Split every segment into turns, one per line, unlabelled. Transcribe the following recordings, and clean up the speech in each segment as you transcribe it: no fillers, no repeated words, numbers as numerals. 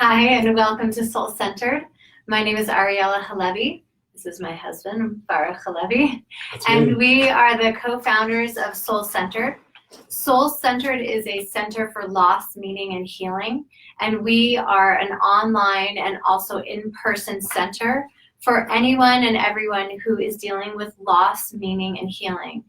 Hi, and welcome to Soul Centered. My name is Ariella Halevi. This is my husband, Farah Halevi. And we are the co-founders of Soul Centered. Soul Centered is a center for loss, meaning, and healing. And we are an online and also in-person center for anyone and everyone who is dealing with loss, meaning, and healing.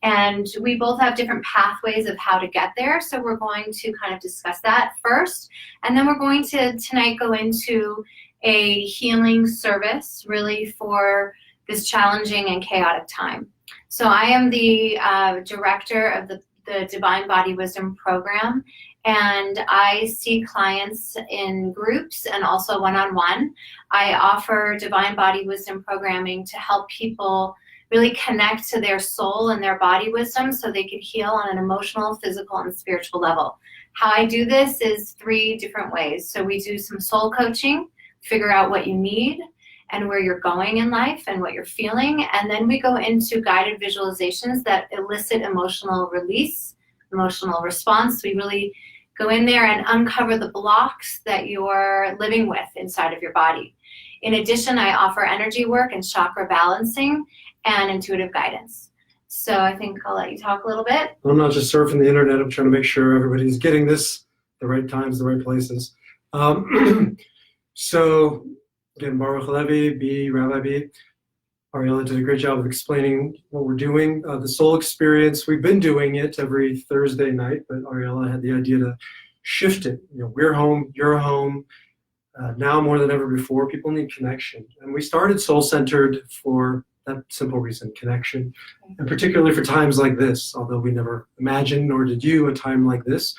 And we both have different pathways of how to get there. So we're going to kind of discuss that first. And then we're going to tonight go into a healing service really for this challenging and chaotic time. So I am the director of the Divine Body Wisdom program. And I see clients in groups and also one-on-one. I offer Divine Body Wisdom programming to help people really connect to their soul and their body wisdom so they can heal on an emotional, physical, and spiritual level. How I do this is 3 different ways. So we do some soul coaching, figure out what you need and where you're going in life and what you're feeling. And then we go into guided visualizations that elicit emotional release, emotional response. We really go in there and uncover the blocks that you're living with inside of your body. In addition, I offer energy work and chakra balancing and intuitive guidance. So I think I'll let you talk a little bit.
I'm not just surfing the internet. I'm trying to make sure everybody's getting this the right times, the right places. So again, Baruch Levi, Rabbi B. Ariella did a great job of explaining what we're doing. The soul experience, we've been doing it every Thursday night, but Ariella had the idea to shift it. We're home, you're home. Now more than ever before, people need connection. And we started Soul Centered for that simple reason, connection. And particularly for times like this, although we never imagined, nor did you, a time like this.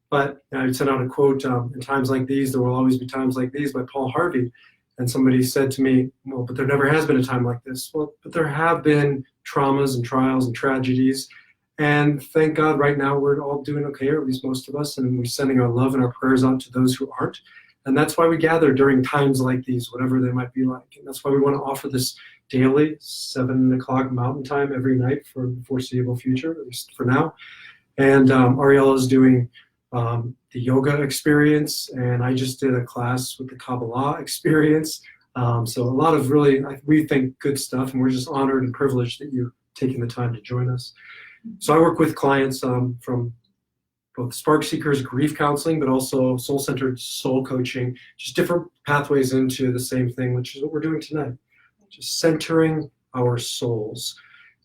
But I sent out a quote, in times like these, there will always be times like these, by Paul Harvey. And somebody said to me, well, but there never has been a time like this. Well, but there have been traumas and trials and tragedies. And thank God right now we're all doing okay, or at least most of us, and we're sending our love and our prayers out to those who aren't. And that's why we gather during times like these, whatever they might be like. And that's why we want to offer this daily, 7 o'clock Mountain Time every night for the foreseeable future, at least for now. And Ariella is doing the yoga experience, and I just did a class with the Kabbalah experience. So a lot of really, we think, good stuff, and we're just honored and privileged that you've taken the time to join us. So I work with clients from both Spark Seekers, grief counseling, but also soul-centered soul coaching, just different pathways into the same thing, which is what we're doing tonight, just centering our souls.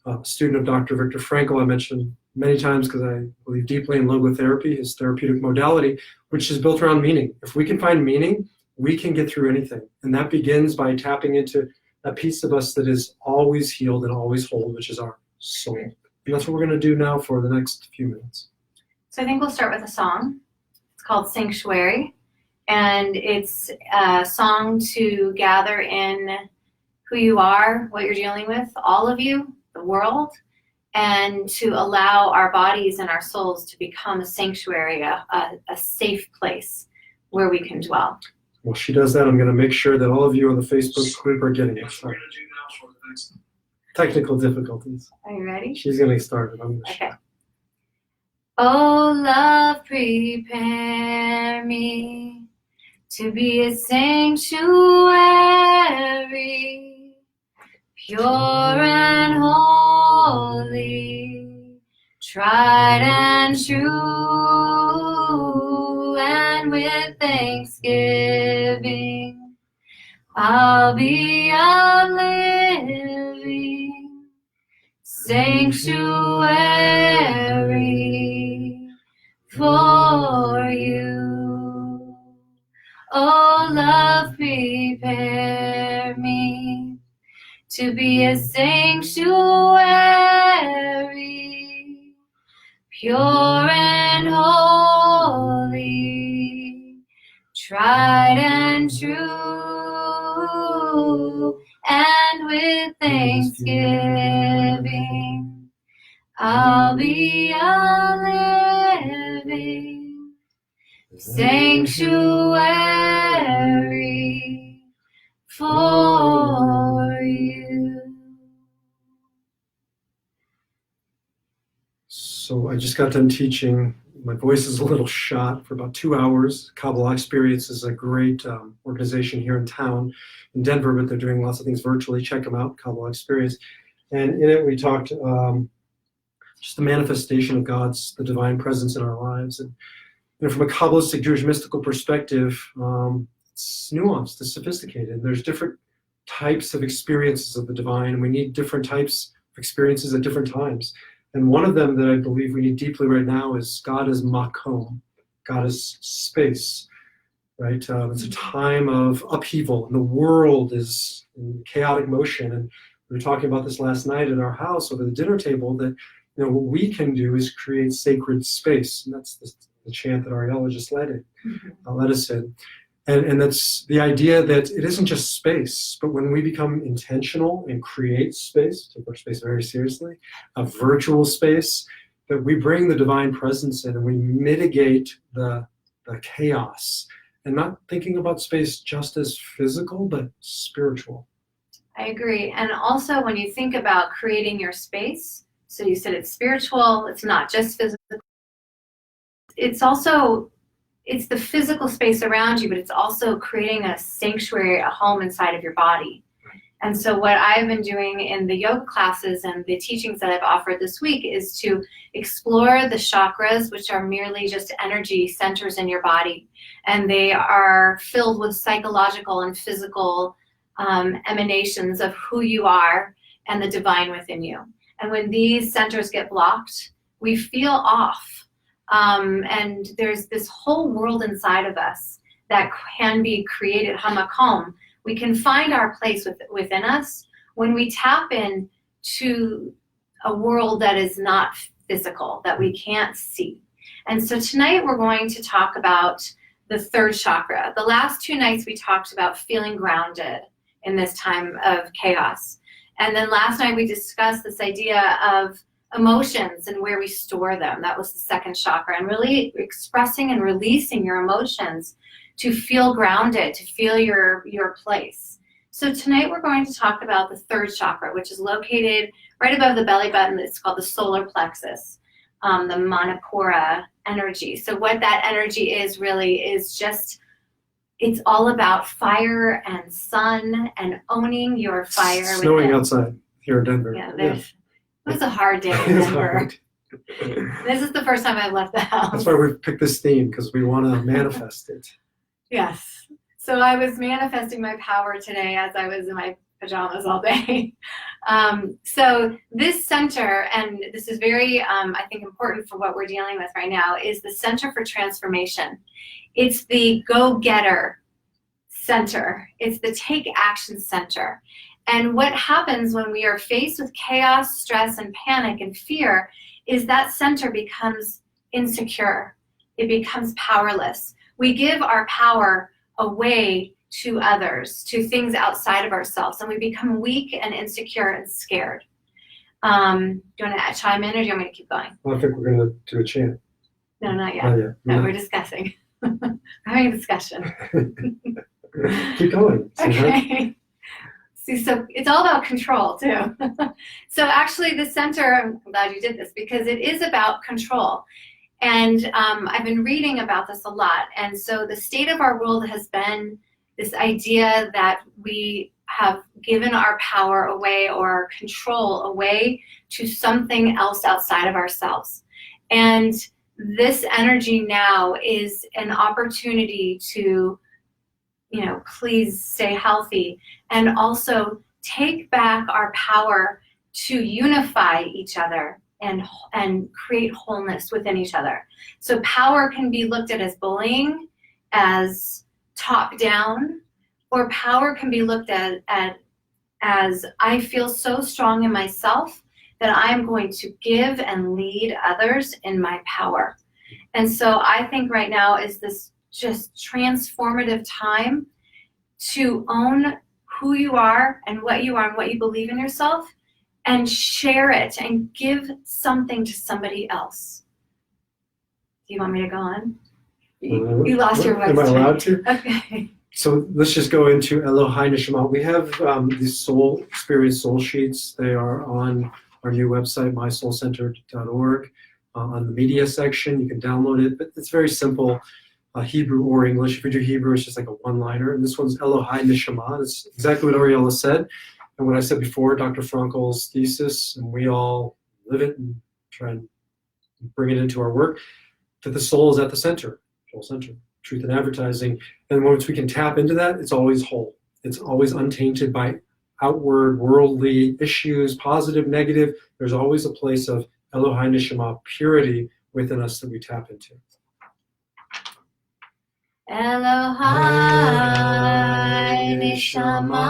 A student of Dr. Viktor Frankl, I mentioned many times because I believe deeply in logotherapy, his therapeutic modality, which is built around meaning. If we can find meaning, we can get through anything. And that begins by tapping into that piece of us that is always healed and always whole, which is our soul. And that's what we're going to do now for the next few minutes.
So I think we'll start with a song. It's called Sanctuary. And it's a song to gather in who you are, what you're dealing with, all of you, the world, and to allow our bodies and our souls to become a sanctuary, a safe place where we can dwell.
While she does that, I'm going to make sure that all of you on the Facebook group are getting it. Sorry. Technical difficulties.
Are you ready?
She's going to start it.
Okay. Oh, love, prepare me to be a sanctuary, pure and holy, tried and true, and with thanksgiving, I'll be a living sanctuary for you. Oh, love, prepare me to be a sanctuary, pure and holy, tried and true, and with thanksgiving, I'll be a living sanctuary for you.
So I just got done teaching My voice is a little shot for about 2 hours. Kabbalah Experience is a great organization here in town, in Denver, but they're doing lots of things virtually. Check them out, Kabbalah Experience. And in it, we talked just the manifestation of the divine presence in our lives. And from a Kabbalistic Jewish mystical perspective, it's nuanced, it's sophisticated. There's different types of experiences of the divine, and we need different types of experiences at different times. And one of them that I believe we need deeply right now is God is makom. God is space, right? It's a time of upheaval, and the world is in chaotic motion. And we were talking about this last night at our house over the dinner table, that what we can do is create sacred space. And that's the chant that Ariella just led us in. And that's the idea that it isn't just space, but when we become intentional and create space, take our space very seriously, a virtual space, that we bring the divine presence in and we mitigate the chaos, and not thinking about space just as physical, but spiritual.
I agree. And also when you think about creating your space, so you said it's spiritual, it's not just physical, it's the physical space around you, but it's also creating a sanctuary, a home inside of your body. And so what I've been doing in the yoga classes and the teachings that I've offered this week is to explore the chakras, which are merely just energy centers in your body. And they are filled with psychological and physical emanations of who you are and the divine within you. And when these centers get blocked, we feel off. And there's this whole world inside of us that can be created, hamakom. We can find our place within us when we tap into a world that is not physical, that we can't see. And so tonight we're going to talk about the third chakra. The last 2 nights we talked about feeling grounded in this time of chaos. And then last night we discussed this idea of emotions and where we store them. That was the second chakra, and really expressing and releasing your emotions to feel grounded, to feel your place. So tonight we're going to talk about the third chakra, which is located right above the belly button. It's called the solar plexus, the Manipura energy. So what that energy is really is just, it's all about fire and sun and owning your fire.
It's snowing outside here in Denver.
Yeah. It was a hard day in Denver. This is the first time I've left the house.
That's why we picked this theme, because we want to manifest it.
Yes. So I was manifesting my power today as I was in my pajamas all day. So this center, and this is very, I think, important for what we're dealing with right now, is the Center for Transformation. It's the go-getter center. It's the take action center. And what happens when we are faced with chaos, stress, and panic and fear is that center becomes insecure. It becomes powerless. We give our power away to others, to things outside of ourselves, and we become weak and insecure and scared. Do you want to chime in, or do you want me to keep going?
Well, I think we're going to do a chant.
No, not yet.
Not yet.
No, we're discussing. We're having a discussion.
Keep going.
Okay. See, so it's all about control, too. So actually, the center, I'm glad you did this, because it is about control. And I've been reading about this a lot. And so the state of our world has been this idea that we have given our power away, or our control away, to something else outside of ourselves. And this energy now is an opportunity to, please stay healthy, and also take back our power to unify each other and create wholeness within each other. So power can be looked at as bullying, as top down, or power can be looked at as I feel so strong in myself that I'm going to give and lead others in my power. And so I think right now is this just transformative time to own who you are and what you believe in yourself, and share it and give something to somebody else. Do you want me to go on? You lost your voice.
Am I allowed to?
Okay.
So let's just go into Elohai Neshama. We have these soul experience soul sheets. They are on our new website, mysoulcentered.org. on the media section. You can download it, but it's very simple, Hebrew or English. If you do Hebrew, it's just like a one-liner. And this one's Elohai Neshama. It's exactly what Ariella said. And what I said before, Dr. Frankel's thesis, and we all live it and try and bring it into our work, that the soul is at the center, soul center, truth in advertising. And once we can tap into that, it's always whole. It's always untainted by outward worldly issues, positive, negative. There's always a place of Elohai Neshama, purity within us that we tap into.
Elohai Neshama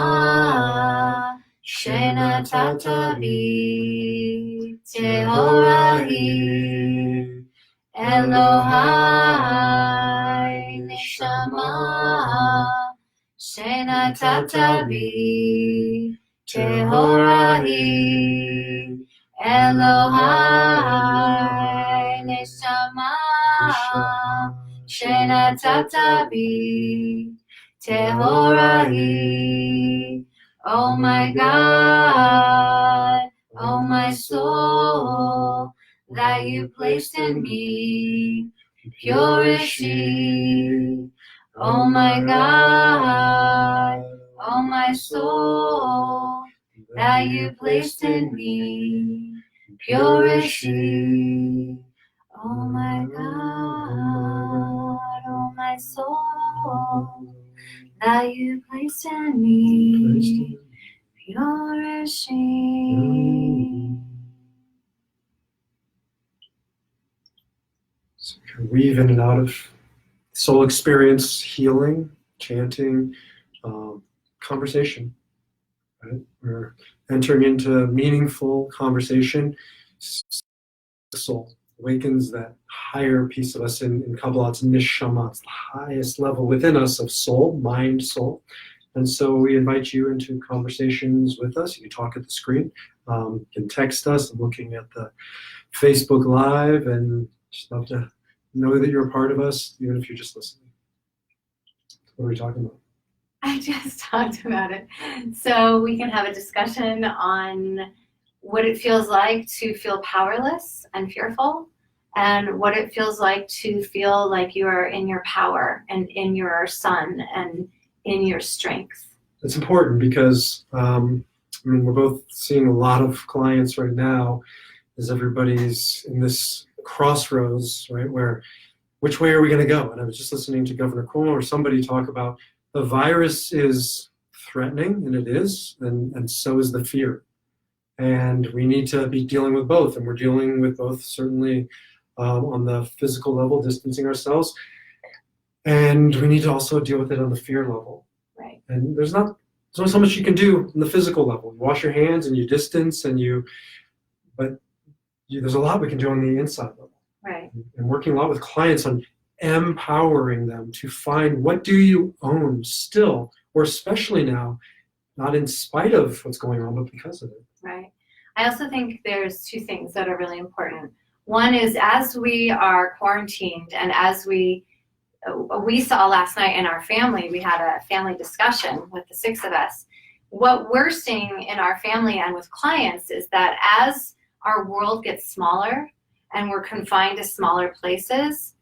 Shenatata Bi Tehorahi Elohai Neshama Shenatata Bi Tehorahi Elohai Neshama Shenatata Bi Tehorahi. Oh my God, oh my soul, that you placed in me, pure is she. Oh my God, oh my soul, that you placed in me, pure is she. Oh my God, oh my soul, that you placed in me, pure is she.
So we can weave in and out of soul experience, healing, chanting, conversation. Right? We're entering into meaningful conversation. The soul awakens that higher piece of us in Kabbalah. It's neshama. It's the highest level within us of soul, mind, soul. And so we invite you into conversations with us. You can talk at the screen. You can text us. I'm looking at the Facebook Live, and just love to know that you're a part of us, even if you're just listening. What are we talking about?
I just talked about it. So we can have a discussion on what it feels like to feel powerless and fearful, and what it feels like to feel like you are in your power and in your sun and in your strength.
It's important because we're both seeing a lot of clients right now as everybody's in this crossroads, right, where which way are we going to go? And I was just listening to Governor Cuomo or somebody talk about the virus is threatening, and it is, and so is the fear. And we need to be dealing with both, and we're dealing with both certainly on the physical level, distancing ourselves, and we need to also deal with it on the fear level.
Right.
And there's not so much you can do on the physical level. You wash your hands and you distance, but there's a lot we can do on the inside level.
Right.
And working a lot with clients on empowering them to find what do you own still, or especially now, not in spite of what's going on, but because of it.
Right. I also think there's two things that are really important. One is, as we are quarantined, and as we saw last night in our family, we had a family discussion with the 6 of us. What we're seeing in our family and with clients is that as our world gets smaller and we're confined to smaller places,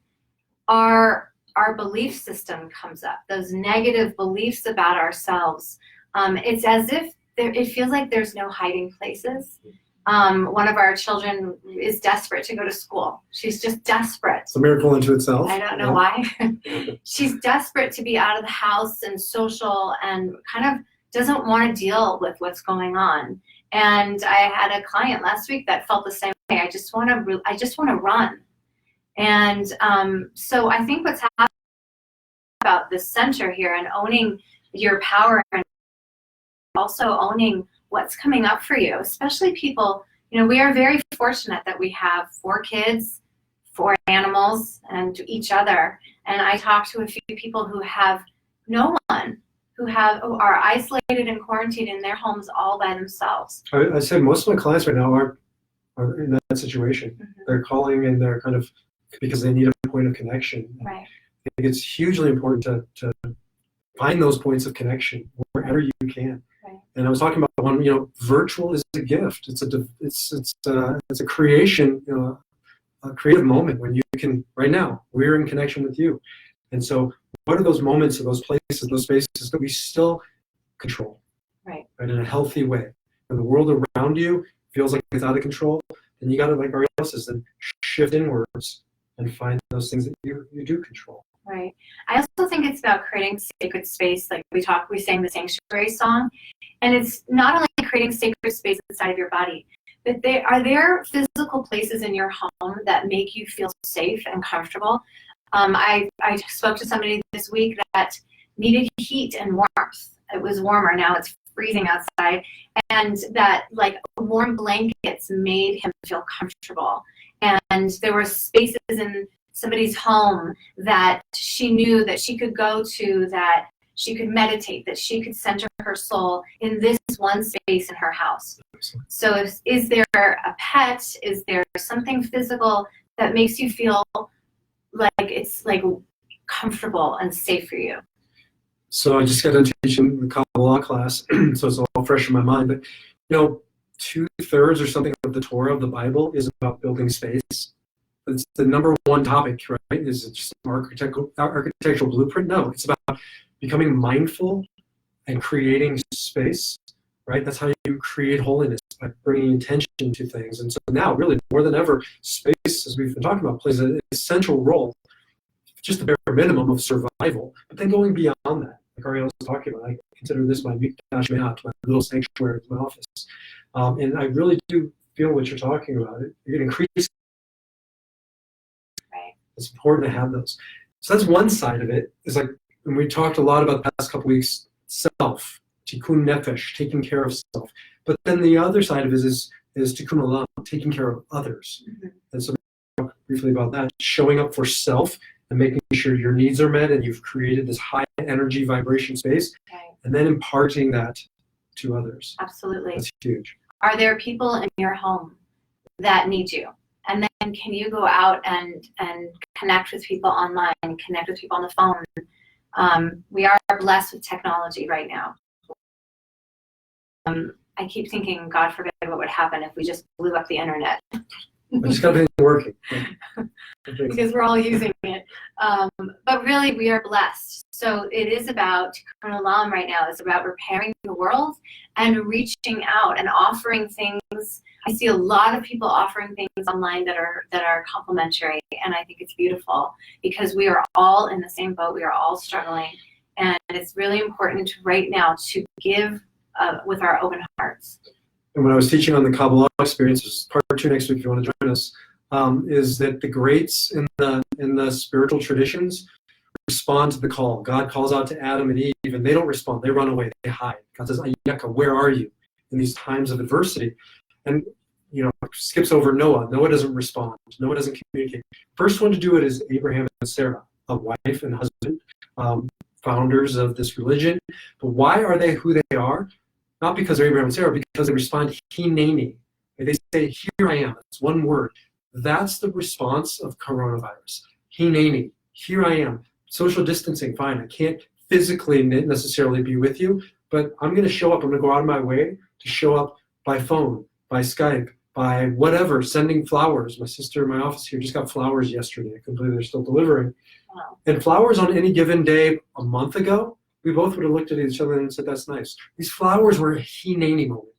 our belief system comes up. Those negative beliefs about ourselves. It's as if it feels like there's no hiding places. One of our children is desperate to go to school. She's just desperate.
It's a miracle unto itself.
I don't know why. She's desperate to be out of the house and social, and kind of doesn't want to deal with what's going on. And I had a client last week that felt the same way. I just want to run. And so I think what's happening about the center here and owning your power, and also owning what's coming up for you, especially people, we are very fortunate that we have 4 kids, 4 animals, and each other. And I talked to a few people who have no one, who are isolated and quarantined in their homes all by themselves.
I say most of my clients right now are in that situation. Mm-hmm. They're calling, and they're kind of, because they need a point of connection.
Right.
I think it's hugely important to find those points of connection wherever you can.
Right.
And I was talking about one, virtual is a gift. It's a creation, a creative moment when you can, right now, we're in connection with you. And so what are those moments or those places, those spaces that we still control, right, in a healthy way? When the world around you feels like it's out of control, then you got to, like Ariel says, then shift inwards and find those things that you do control.
Right. I also think it's about creating sacred space. Like we sang the sanctuary song, and it's not only creating sacred space inside of your body, but are there physical places in your home that make you feel safe and comfortable? I spoke to somebody this week that needed heat and warmth. It was warmer, now it's freezing outside, and that like warm blankets made him feel comfortable. And there were spaces in somebody's home that she knew that she could go to, that she could meditate, that she could center her soul in this one space in her house. So is there a pet, is there something physical that makes you feel like it's like comfortable and safe for you?
So I just got done teaching the Kabbalah class, so it's all fresh in my mind. But 2/3 or something of the Torah, of the Bible, is about building space. It's the number one topic, right? Is it just an architectural blueprint? No, it's about becoming mindful and creating space, right? That's how you create holiness, by bringing intention to things. And so now, really, more than ever, space, as we've been talking about, plays an essential role, just the bare minimum of survival, but then going beyond that, like Ariel was talking about, I consider this my mikdash me'at, my little sanctuary in my office. And I really do feel what you're talking about. You're going to increase.
Right.
It's important to have those. So that's one side of it. Is like, and we talked a lot about the past couple weeks, self, tikkun nefesh, taking care of self. But then the other side of it is tikkun olam, taking care of others. Mm-hmm. And so we talked briefly about that, showing up for self and making sure your needs are met, and you've created this high energy vibration space, and then imparting that to others.
Absolutely.
That's huge.
Are there people in your home that need you? And then can you go out and connect with people online, connect with people on the phone? We are blessed with technology right now. I keep thinking, God forbid, what would happen if we just blew up the internet?
I just got everything working.
Because we're all using it. But really, we are blessed. So it is about Tikkun Olam right now. It's about repairing the world and reaching out and offering things. I see a lot of people offering things online that are complimentary, and I think it's beautiful because we are all in the same boat. We are all struggling, and it's really important right now to give with our open hearts.
And when I was teaching on the Kabbalah experience, which is part 2 next week if you want to join us, is that the greats in the spiritual traditions respond to the call. God calls out to Adam and Eve, and they don't respond. They run away. They hide. God says, Ayeka, where are you in these times of adversity? And skips over Noah. Noah doesn't respond. Noah doesn't communicate. First one to do it is Abraham and Sarah, a wife and husband, founders of this religion. But why are they who they are? Not because they're Abraham and Sarah, because they respond, Hineni. They say, here I am. It's one word. That's the response of coronavirus. Hineni. Here I am. Social distancing, fine. I can't physically necessarily be with you, but I'm going to show up. I'm going to go out of my way to show up by phone, by Skype, by whatever, sending flowers. My sister in my office here just got flowers yesterday. I couldn't believe they're still delivering. Wow. And flowers on any given day a month ago, we both would have looked at each other and said, that's nice. These flowers were a Hineni moment.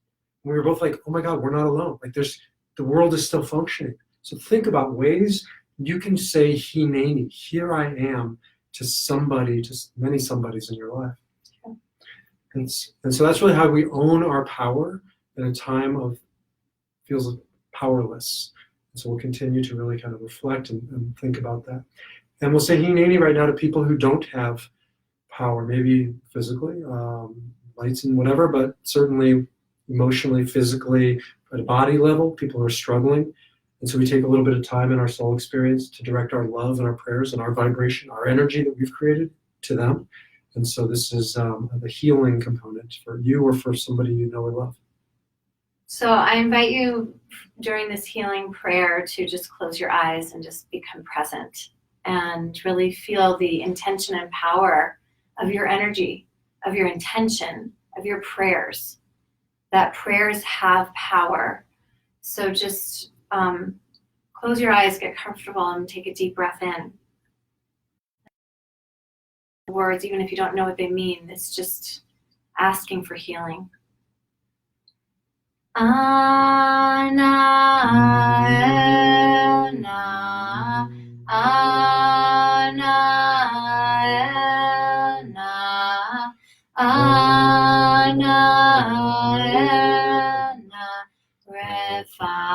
And we were both like, oh my God, we're not alone. Like the world is still functioning. So think about ways you can say Hineni, here I am, to somebody, to many somebodies in your life. Okay. And so that's really how we own our power in a time of feels powerless. And so we'll continue to really kind of reflect and think about that. And we'll say Hineni right now to people who don't have power, maybe physically, lights and whatever, but certainly emotionally, physically, at a body level, people are struggling. And so we take a little bit of time in our soul experience to direct our love and our prayers and our vibration, our energy that we've created to them. And so this is the healing component for you or for somebody you know or love.
So I invite you during this healing prayer to just close your eyes and just become present and really feel the intention and power of your energy, of your intention, of your prayers. That prayers have power. So just Close your eyes, get comfortable, and take a deep breath in. Words, even if you don't know what they mean, it's just asking for healing. Ana, na, ana, na, ana, refana,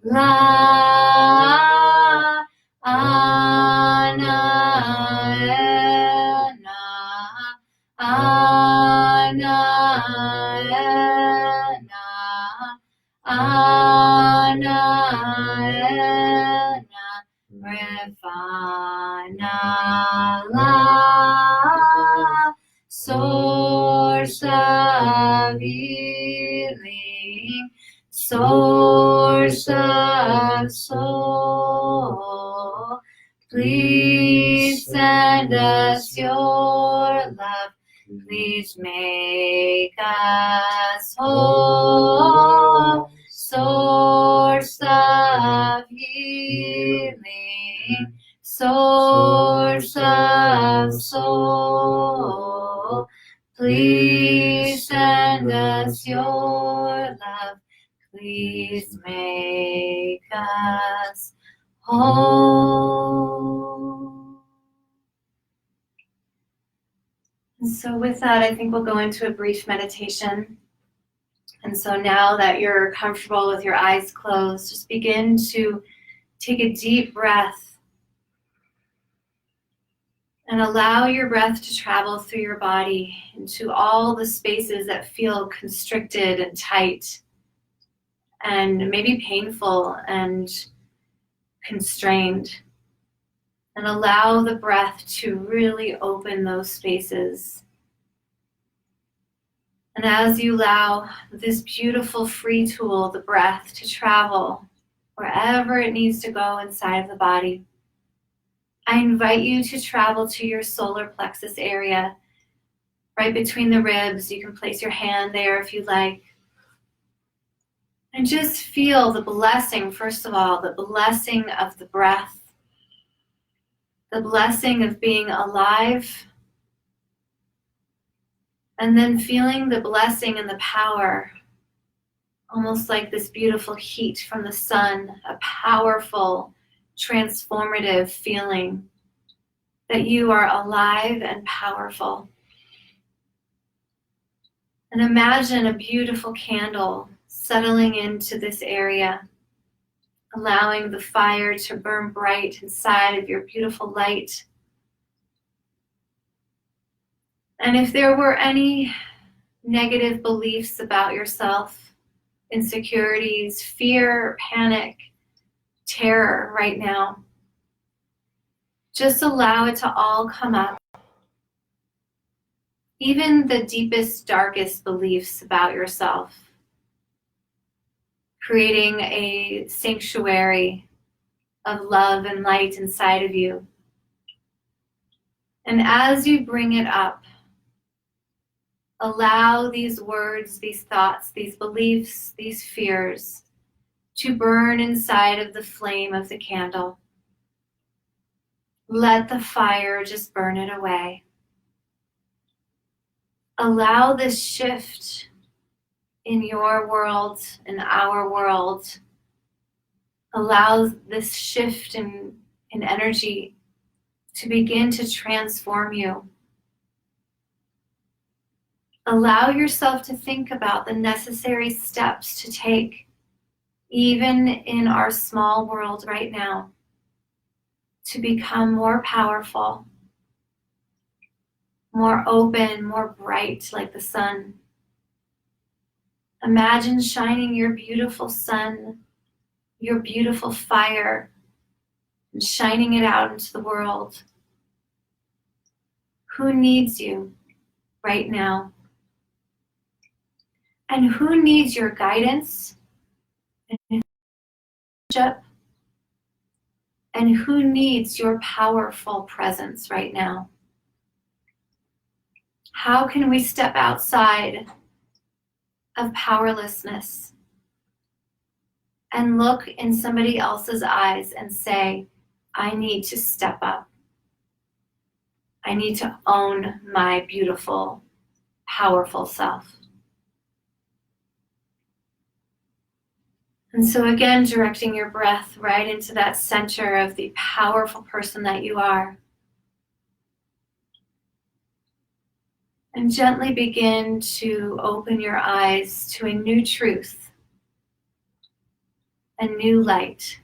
la, ana, ana, ana, refana, la, source of healing, source of soul, please send us your love. Please make us whole, source of healing, source of soul. Please send us your love. Please make us whole. And so with that, I think we'll go into a brief meditation. And so now that you're comfortable with your eyes closed, just begin to take a deep breath and allow your breath to travel through your body into all the spaces that feel constricted and tight and maybe painful and constrained. And allow the breath to really open those spaces. And as you allow this beautiful free tool, the breath, to travel wherever it needs to go inside of the body, I invite you to travel to your solar plexus area, right between the ribs. You can place your hand there if you like. And just feel the blessing, first of all, the blessing of the breath, the blessing of being alive, and then feeling the blessing and the power, almost like this beautiful heat from the sun, a powerful, transformative feeling that you are alive and powerful. And imagine a beautiful candle settling into this area, allowing the fire to burn bright inside of your beautiful light. And if there were any negative beliefs about yourself, insecurities, fear, panic, terror right now, just allow it to all come up. Even the deepest, darkest beliefs about yourself, creating a sanctuary of love and light inside of you. And as you bring it up, allow these words, these thoughts, these beliefs, these fears to burn inside of the flame of the candle. Let the fire just burn it away. Allow this shift in your world, in our world. Allow this shift in energy to begin to transform you. Allow yourself to think about the necessary steps to take, even in our small world right now, to become more powerful, more open, more bright like the sun. Imagine shining your beautiful sun, your beautiful fire, and shining it out into the world. Who needs you right now? And who needs your guidance and leadership? And who needs your powerful presence right now? How can we step outside of powerlessness and look in somebody else's eyes and say, I need to step up. I need to own my beautiful, powerful self. And so again, directing your breath right into that center of the powerful person that you are. And gently begin to open your eyes to a new truth, a new light,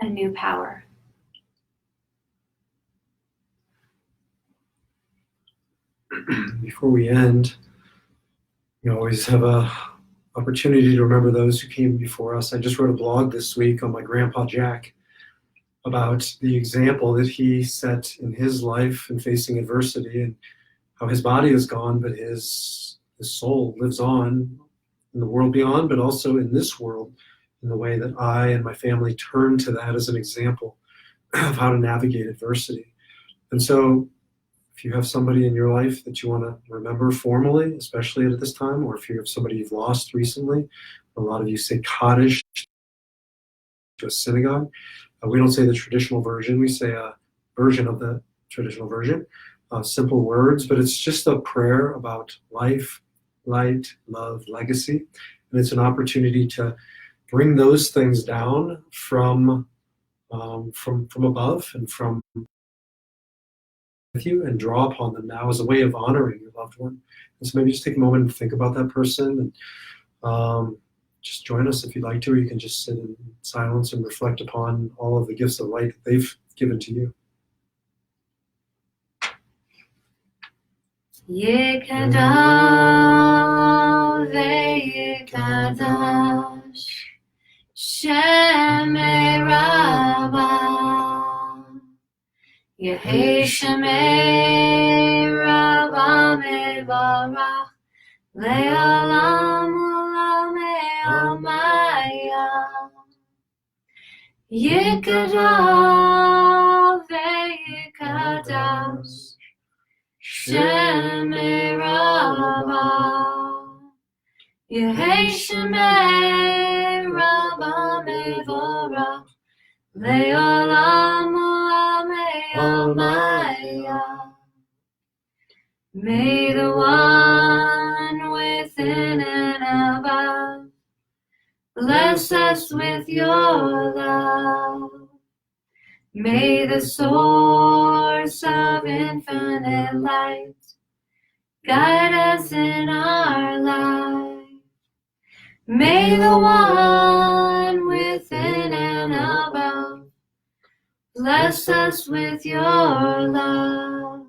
a new power.
Before we end, we always have a opportunity to remember those who came before us. I just wrote a blog this week on my grandpa Jack about the example that he set in his life in facing adversity, and how his body is gone, but his soul lives on in the world beyond, but also in this world, in the way that I and my family turn to that as an example of how to navigate adversity. And so if you have somebody in your life that you want to remember formally, especially at this time, or if you have somebody you've lost recently, a lot of you say Kaddish to a synagogue. We don't say the traditional version, we say a version of the traditional version. Simple words, but it's just a prayer about life, light, love, legacy. And it's an opportunity to bring those things down from above and from with you, and draw upon them now as a way of honoring your loved one. And so maybe just take a moment and think about that person, and just join us if you'd like to, or you can just sit in silence and reflect upon all of the gifts of light that they've given to you.
Yekadav ve'yekadash Shemei Rabbah Yehei Shemei Rabbah Mevarach Le'olam u'lamei amayah Yekadav ve'yekadash Shemei Rabbah Yehei Shemei Rabbah Mevorach Le'olam u'lamei amayah. May the one within and above bless us with your love. May the source of infinite light guide us in our life. May the one within and above bless us with your love.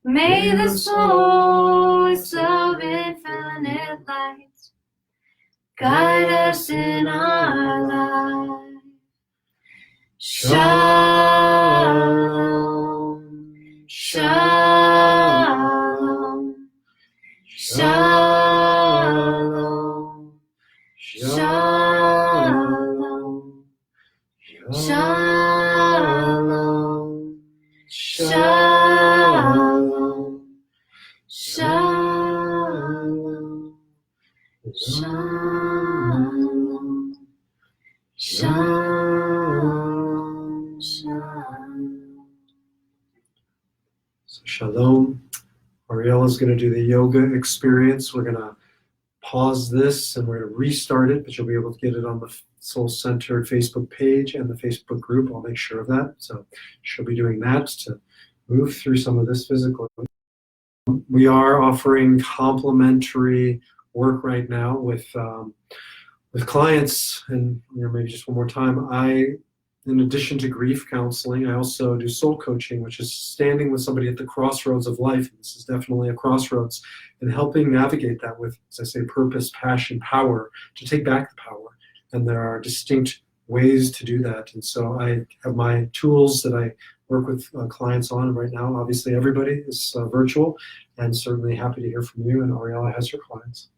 May the source of infinite light guide us in our life. Shalom, shalom, shalom, shalom, shalom, shalom, shalom, shalom, shalom, shalom.
So shalom. Ariella is going to do the yoga experience. We're going to pause this and we're going to restart it, but you'll be able to get it on the Soul Centered Facebook page and the Facebook group. I'll make sure of that. So she'll be doing that to move through some of this physically. We are offering complimentary work right now with clients, and maybe just one more time, in addition to grief counseling, I also do soul coaching, which is standing with somebody at the crossroads of life. This is definitely a crossroads, and helping navigate that with, as I say, purpose, passion, power, to take back the power. And there are distinct ways to do that. And so I have my tools that I work with clients on right now. Obviously, everybody is virtual, and certainly happy to hear from you. And Ariella has her clients.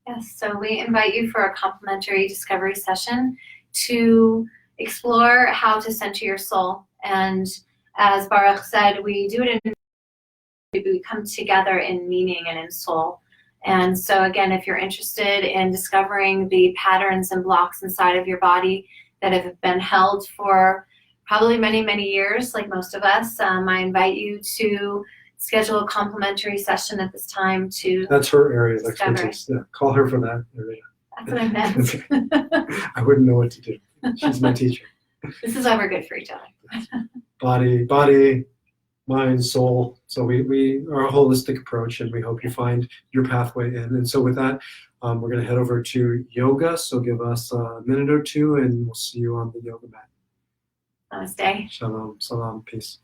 Yes, so we invite you for a complimentary discovery session to explore how to center your soul. And as Baruch said, we do it we come together in meaning and in soul. And so again, if you're interested in discovering the patterns and blocks inside of your body that have been held for probably many, many years, like most of us, I invite you to schedule a complimentary session at this time to
That's her area of
discover.
expertise. Yeah, call her for that area.
That's what I meant.
I wouldn't know what to do. She's my teacher.
This is why we're good for each other.
Body, mind, soul. So we are a holistic approach, and we hope you find your pathway in. And so with that, we're going to head over to yoga. So give us a minute or two, and we'll see you on the yoga mat.
Namaste.
Shalom, salam, peace.